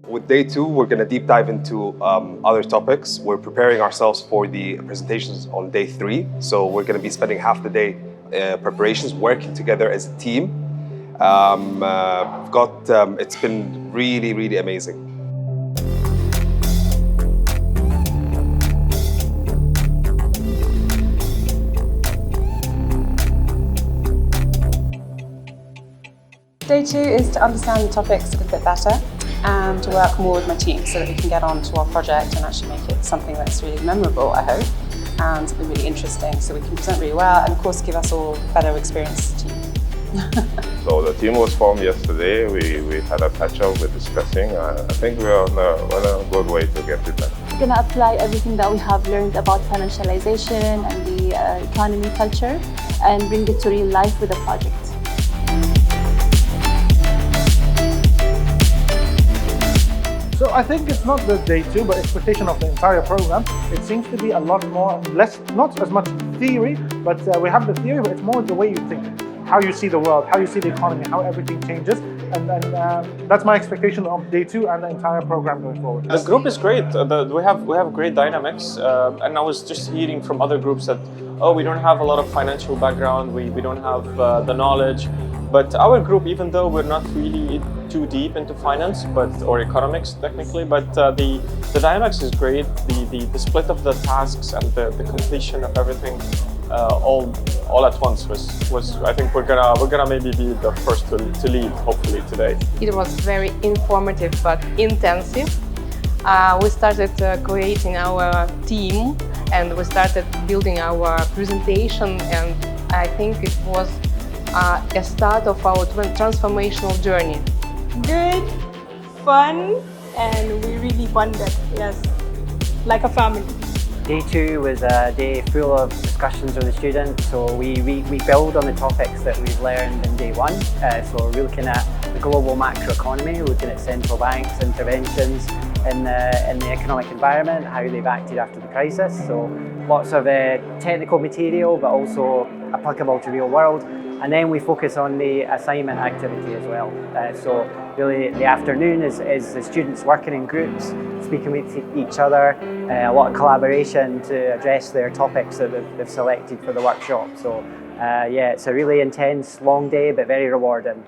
With day two, we're going to deep dive into other topics. We're preparing ourselves for the presentations on day three. So we're going to be spending half the day preparations, working together as a team. It's been really, really amazing. Day two is to understand the topics a bit better and to work more with my team so that we can get on to our project and actually make it something that's really memorable, I hope, and something really interesting so we can present really well and of course give us all better experience as a team. So the team was formed yesterday. We had a catch-up, we're discussing. I think we're on a good way to get it done. We're going to apply everything that we have learned about financialization and the economy culture and bring it to real life with a project. So I think it's not the day two, but expectation of the entire program. It seems to be a lot more, not as much theory, but we have the theory, but it's more the way you think, how you see the world, how you see the economy, how everything changes. And that's my expectation of day two and the entire program going forward. The group is great. We have great dynamics. And I was just hearing from other groups that, we don't have a lot of financial background, we don't have the knowledge. But our group, even though we're not really too deep into finance or economics technically, but the dynamics is great. The split of the tasks and the completion of everything all at once was I think we're gonna maybe be the first to lead hopefully today. It was very informative but intensive. We started creating our team and we started building our presentation, and I think it was a start of our transformational journey. Good, fun, and we really bonded, yes, like a family. Day two was a day full of discussions with the students, so we build on the topics that we've learned in day one. So we're looking at the global macroeconomy, looking at central banks' interventions in the economic environment, how they've acted after the crisis. So lots of technical material, but also applicable to real world. And then we focus on the assignment activity as well. So really the afternoon is the students working in groups, speaking with each other, a lot of collaboration to address their topics that they've selected for the workshop. So yeah, it's a really intense, long day, but very rewarding.